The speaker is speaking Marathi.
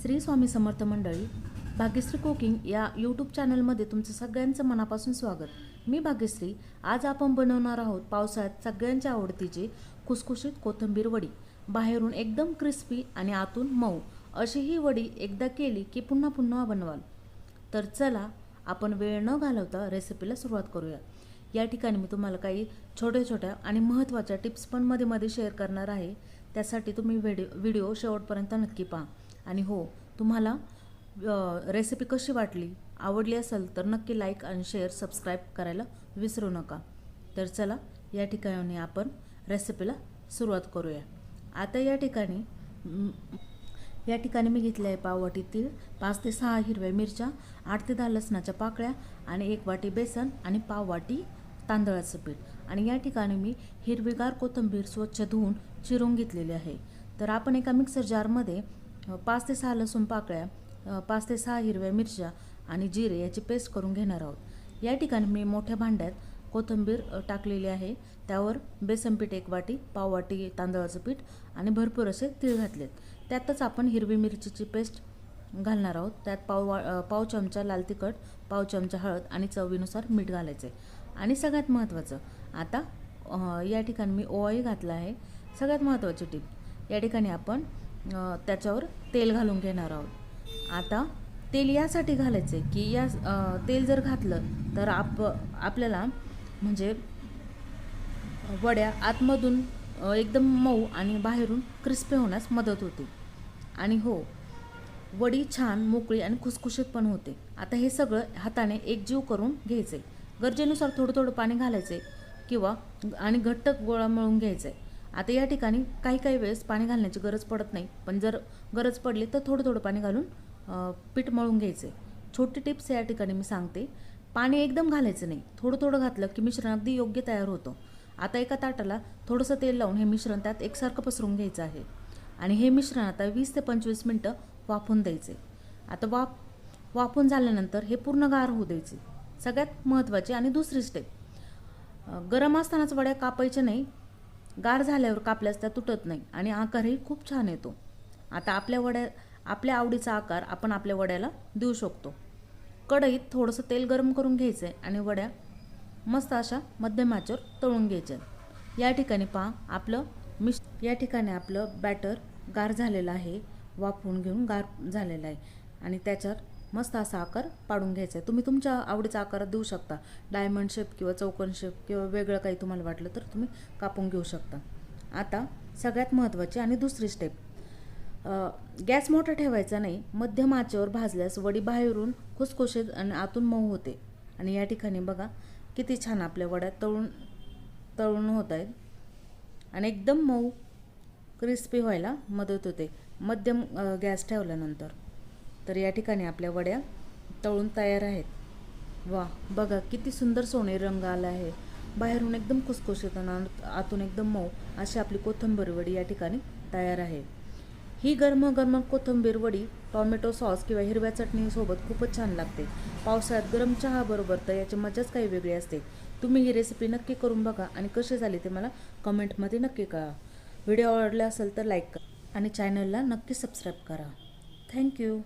श्री स्वामी समर्थ मंडळी, भाग्यश्री कुकिंग या यूट्यूब चॅनलमध्ये तुमचं सगळ्यांचं मनापासून स्वागत. मी भाग्यश्री. आज आपण बनवणार आहोत पावसाळ्यात सगळ्यांच्या आवडतीची खुसखुशीत कोथिंबीर वडी. बाहेरून एकदम क्रिस्पी आणि आतून मऊ अशी ही वडी एकदा केली की पुन्हा पुन्हा बनवाल. तर चला आपण वेळ न घालवता रेसिपीला सुरुवात करूया. या ठिकाणी मी तुम्हाला काही छोट्या छोट्या आणि महत्त्वाच्या टिप्स पण मध्ये मध्ये शेअर करणार आहे. त्यासाठी तुम्ही व्हिडिओ शेवटपर्यंत नक्की पहा. आणि हो, तुम्हाला रेसिपी कशी वाटली, आवडली असेल तर नक्की लाईक आणि शेअर सबस्क्राईब करायला विसरू नका. तर चला या ठिकाणी आपण रेसिपीला सुरुवात करूया. आता या ठिकाणी मी घेतले आहे पाववाटी तीळ, 5 ते 6 हिरव्या मिरच्या, 8 ते 10 लसणाच्या पाकळ्या आणि 1 वाटी बेसन आणि पाव वाटी तांदळाचं पीठ. आणि या ठिकाणी मी हिरवीगार कोथिंबीर स्वच्छ धुवून चिरून घेतलेली आहे. तर आपण एका मिक्सर जारमध्ये 5 ते 6 लसूण पाकळ्या, 5 ते 6 हिरव्या मिरच्या आणि जिरे याची पेस्ट करून घेणार आहोत. या ठिकाणी मी मोठ्या भांड्यात कोथिंबीर टाकलेली आहे. त्यावर बेसन पीठ 1 वाटी, पाव वाटी तांदळाचं पीठ आणि भरपूर असे तीळ घातलेत. त्यातच आपण हिरवी मिरचीची पेस्ट घालणार आहोत. त्यात पाव चमचा लाल तिखट, पाव चमचा हळद आणि चवीनुसार मीठ घालायचे. आणि सगळ्यात महत्त्वाचं, आता या ठिकाणी मी ओवाही घातला आहे. सगळ्यात महत्त्वाची टीप, या ठिकाणी आपण त्याच्यावर तेल घालून घेणार आहोत. आता तेल यासाठी घालायचे की तेल जर घातलं तर आपल्याला म्हणजे वड्या आतमधून एकदम मऊ आणि बाहेरून क्रिस्पी होण्यास मदत होते. आणि हो, वडी छान मोकळी आणि खुसखुशीत पण होते. आता हे सगळं हाताने एकजीव करून घ्यायचे. गरजेनुसार थोडं थोडं पाणी घालायचे आणि घट्ट गोळा मळून घ्यायचे. आता या ठिकाणी काही वेळेस पाणी घालण्याची गरज पडत नाही, पण जर गरज पडली तर थोडं थोडं पाणी घालून पीठ मळून घ्यायचे. छोटी टिप्स या ठिकाणी मी सांगते. पाणी एकदम घालायचं नाही, थोडं थोडं घातलं की मिश्रण अगदी योग्य तयार होतं. आता एका ताटाला थोडंसं तेल लावून हे मिश्रण त्यात एकसारखं पसरून घ्यायचं आहे. आणि हे मिश्रण आता 20 ते 25 मिनटं वाफवून द्यायचे. आता वाफवून झाल्यानंतर हे पूर्ण गार होऊ द्यायचे. सगळ्यात महत्त्वाची आणि दुसरी स्टेप, गरम असतानाच वड्या कापायच्या नाही. गार झाल्यावर कापल्यास त्या तुटत नाही आणि आकारही खूप छान येतो. आता आपल्या आवडीचा आकार आपण आपल्या वड्याला देऊ शकतो. कढईत थोडंसं तेल गरम करून घ्यायचं आणि वड्या मस्त अशा मध्यम आचेवर तळून घ्यायच्या. या ठिकाणी पहा, आपलं बॅटर गार झालेलं आहे, वाफवून घेऊन गार झालेलं आहे. आणि त्याच्यात मस्त असा आकार पाडून घ्यायचा आहे. तुम्ही तुमच्या आवडीचा आकार देऊ शकता. डायमंड शेप किंवा चौकोन शेप किंवा वेगळं काही तुम्हाला वाटलं तर तुम्ही कापून घेऊ शकता. आता सगळ्यात महत्त्वाची आणि दुसरी स्टेप, गॅस मोठा ठेवायचा नाही. मध्यम आचेवर भाजल्यास वडी बाहेरून खुसखुशीत आणि आतून मऊ होते. आणि या ठिकाणी बघा किती छान आपल्या वड्या तळून होत आहेत आणि एकदम मऊ क्रिस्पी व्हायला मदत होते मध्यम गॅस ठेवल्यानंतर. तर या ठिकाणी आपल्या वड्या तळून तयार आहेत. वा, बघा किती सुंदर सोनेरी रंग आला आहे. बाहेरून एकदम खुसखुशीत आणि आतून एकदम मऊ अशी आपली कोथिंबीर वडी या ठिकाणी तयार आहे. ही गरम कोथिंबीर वडी टॉमॅटो सॉस किंवा हिरव्या चटणीसोबत खूपच छान लागते. पावसाळ्यात गरम चहा बरोबर तर याची मजाच काही वेगळी असते. तुम्ही ही रेसिपी नक्की करून बघा आणि कशी झाली ते मला कमेंटमध्ये नक्की कळवा. व्हिडिओ आवडला असेल तर लाईक करा आणि चॅनलला नक्की सबस्क्राईब करा. थँक्यू.